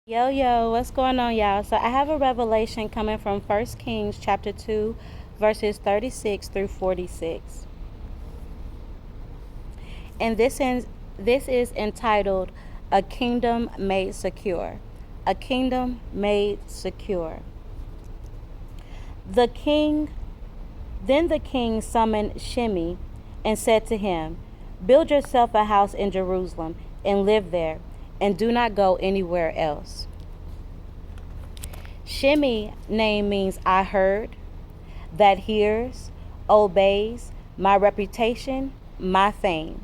Yo, yo, what's going on, y'all? So I have a revelation coming from First Kings chapter 2, verses 36 through 46. And this is entitled A Kingdom Made Secure. A Kingdom Made Secure. The king Then the king summoned Shimei and said to him, "Build yourself a house in Jerusalem and live there, and do not go anywhere else." Shimei name means I heard, that hears, obeys, my reputation, my fame.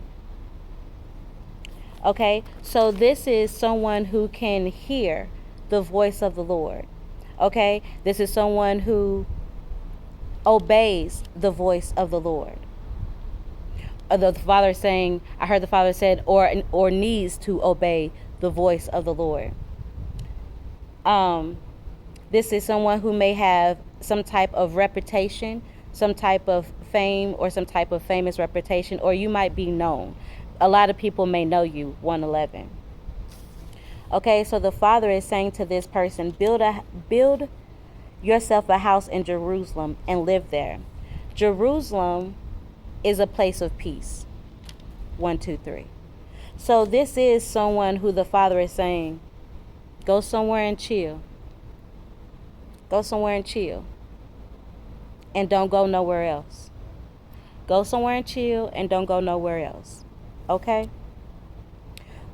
Okay, so this is someone who can hear the voice of the Lord. Okay, this is someone who obeys the voice of the Lord. The Father saying, I heard the Father said, or needs to obey the voice of the Lord. This is someone who may have some type of reputation, some type of fame, or some type of famous reputation, or you might be known. A lot of people may know you, 111. Okay, so the Father is saying to this person, build yourself a house in Jerusalem and live there. Jerusalem is a place of peace. 1, 2, 3. So this is someone who the Father is saying, go somewhere and chill. Go somewhere and chill. And don't go nowhere else. Go somewhere and chill and don't go nowhere else. Okay?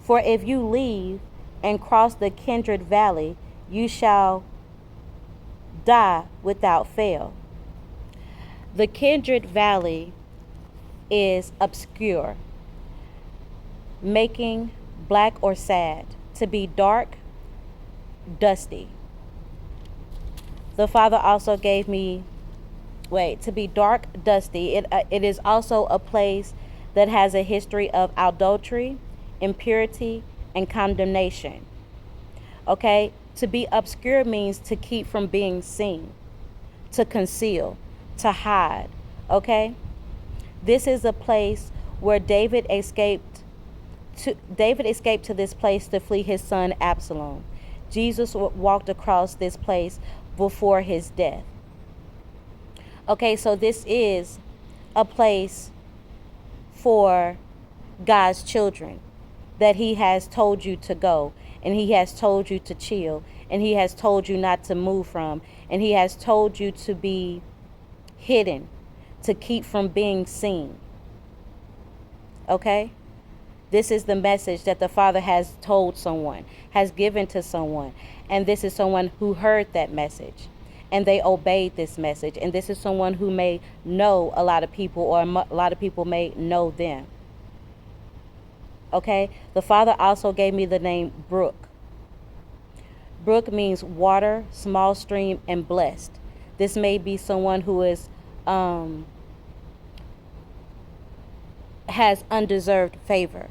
For if you leave and cross the Kindred Valley, you shall die without fail. The Kindred Valley is obscure, making black or sad, to be dark, dusty. The Father also gave me, to be dark, dusty. It is also a place that has a history of adultery, impurity, and condemnation. Okay? To be obscure means to keep from being seen, to conceal, to hide. Okay? This is a place where David escaped to this place to flee his son Absalom. Jesus walked across this place before his death. Okay, so this is a place for God's children that he has told you to go, and he has told you to chill, and he has told you not to move from, and he has told you to be hidden, to keep from being seen. Okay? This is the message that the Father has told someone, has given to someone. And this is someone who heard that message and they obeyed this message. And this is someone who may know a lot of people, or a lot of people may know them. Okay? The Father also gave me the name Brook. Brook means water, small stream, and blessed. This may be someone who is has undeserved favor.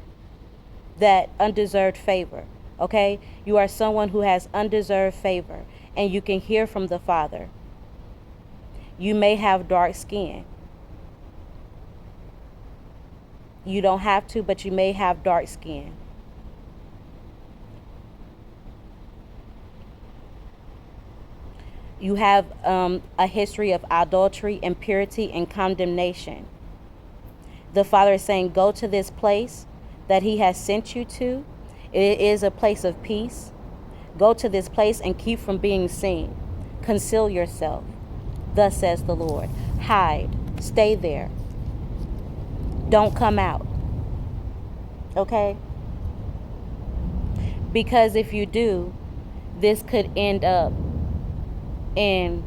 That undeserved favor. Okay? You are someone who has undeserved favor, and you can hear from the Father. You may have dark skin. You don't have to, but you may have dark skin. You have a history of adultery, impurity, and condemnation. The Father is saying, go to this place that he has sent you to. It is a place of peace. Go to this place and keep from being seen. Conceal yourself. Thus says the Lord. Hide. Stay there. Don't come out. Okay? Because if you do, this could end up in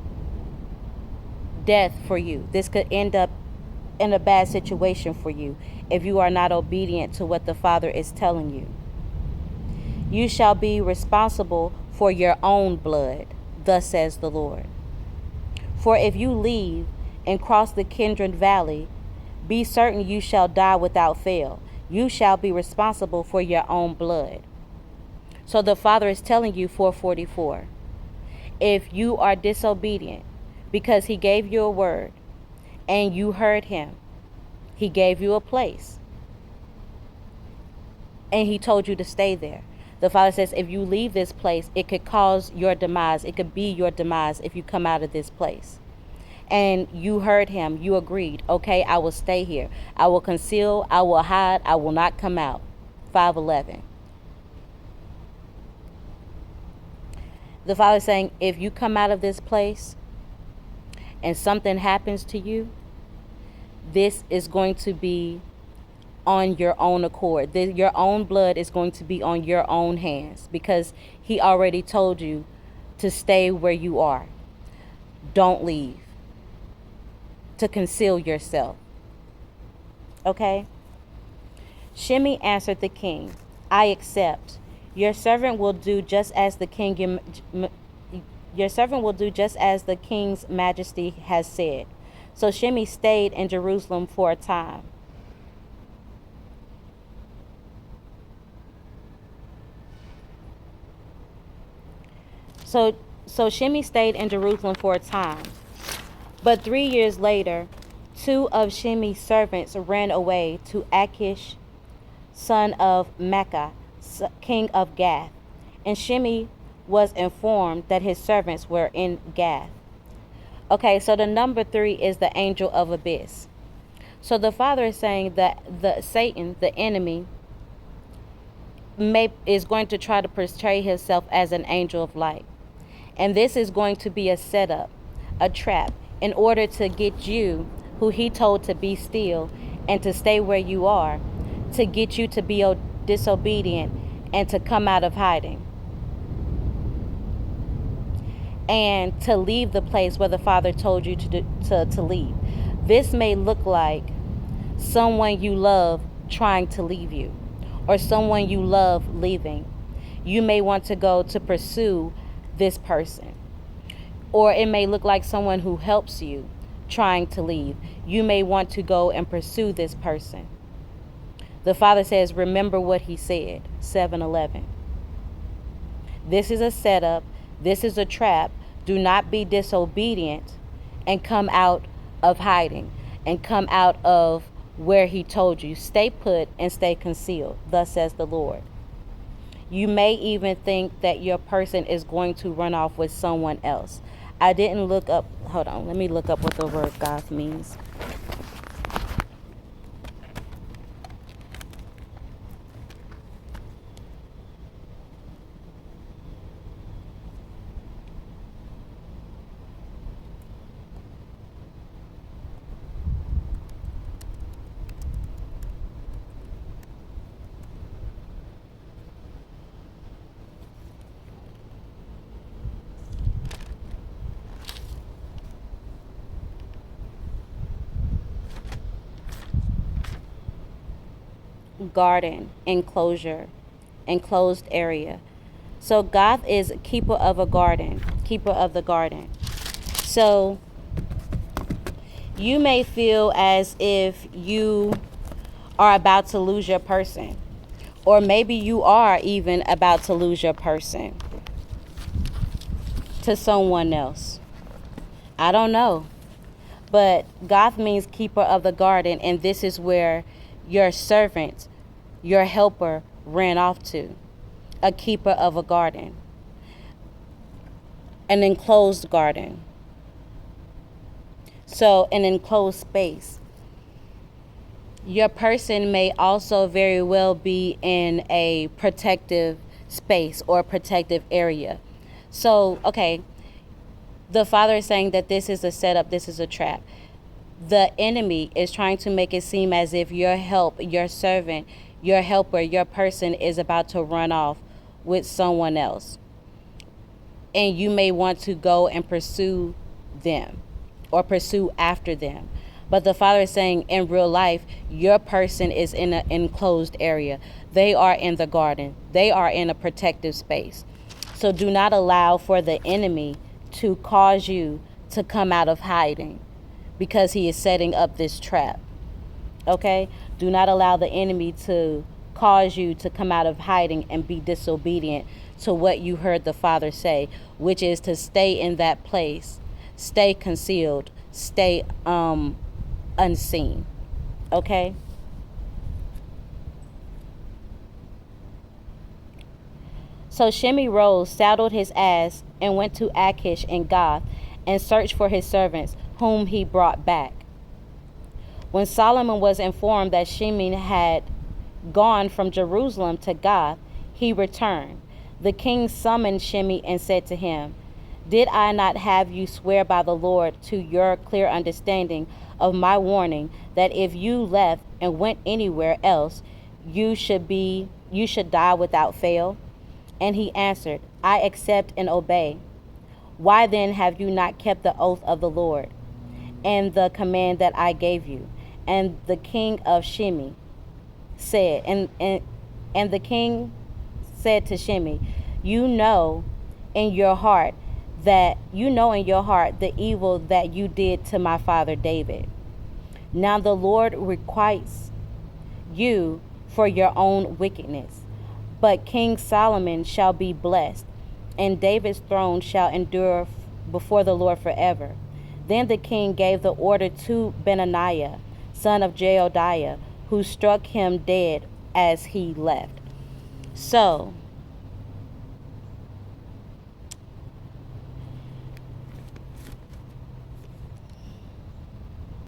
death for you. This could end up in a bad situation for you if you are not obedient to what the Father is telling you. You shall be responsible for your own blood, thus says the Lord. For if you leave and cross the Kindred Valley, be certain you shall die without fail. You shall be responsible for your own blood. So the Father is telling you, 444, if you are disobedient because he gave you a word and you heard him, he gave you a place and he told you to stay there. The Father says, if you leave this place, it could cause your demise. It could be your demise if you come out of this place. And you heard him. You agreed. Okay, I will stay here. I will conceal. I will hide. I will not come out. 5:11. The Father is saying, if you come out of this place and something happens to you, this is going to be on your own accord. Your own blood is going to be on your own hands, because he already told you to stay where you are. Don't leave. To conceal yourself. Okay? Shimei answered the king, I accept. Your servant will do just as the king your servant will do just as the king's majesty has said. So Shimei stayed in Jerusalem for a time. So Shimei stayed in Jerusalem for a time. But 3 years later, 2 of Shimei's servants ran away to Achish, son of Maacah, king of Gath. And Shimei was informed that his servants were in Gath. Okay, so the number 3 is the angel of abyss. So the Father is saying that Satan, the enemy, is going to try to portray himself as an angel of light. And this is going to be a setup, a trap, in order to get you, who he told to be still and to stay where you are, to get you to be disobedient and to come out of hiding. And to leave the place where the Father told you to leave. This may look like someone you love trying to leave you, or someone you love leaving. You may want to go to pursue this person. Or it may look like someone who helps you trying to leave. You may want to go and pursue this person. The Father says, remember what he said, 7:11. This is a setup. This is a trap. Do not be disobedient and come out of hiding and come out of where he told you. Stay put and stay concealed. Thus says the Lord. You may even think that your person is going to run off with someone else. I didn't look up. Hold on. Let me look up what the word Goth means. Garden, enclosure, enclosed area. So Goth is keeper of a garden, keeper of the garden. So you may feel as if you are about to lose your person, or maybe you are even about to lose your person to someone else. I don't know. But Goth means keeper of the garden, and this is where your servant, your helper, ran off to. A keeper of a garden. An enclosed garden. So, an enclosed space. Your person may also very well be in a protective space or protective area. So, okay, the Father is saying that this is a setup, this is a trap. The enemy is trying to make it seem as if your help, your servant, your helper, your person is about to run off with someone else. And you may want to go and pursue them or pursue after them. But the Father is saying in real life, your person is in an enclosed area. They are in the garden. They are in a protective space. So do not allow for the enemy to cause you to come out of hiding, because he is setting up this trap. Okay? Do not allow the enemy to cause you to come out of hiding and be disobedient to what you heard the Father say, which is to stay in that place, stay concealed, stay unseen. Okay? So Shimei rose, saddled his ass, and went to Achish in Gath, and searched for his servants, whom he brought back. When Solomon was informed that Shimei had gone from Jerusalem to Gath, he returned. The king summoned Shimei and said to him, Did I not have you swear by the Lord to your clear understanding of my warning that if you left and went anywhere else, you should die without fail? And he answered, I accept and obey. Why then have you not kept the oath of the Lord and the command that I gave you? And the king of Shimei said, and the king said to Shimei, you know in your heart the evil that you did to my father David. Now the Lord requites you for your own wickedness. But King Solomon shall be blessed, and David's throne shall endure before the Lord forever. Then the king gave the order to Benaiah, son of Jehoiada, who struck him dead as he left. So,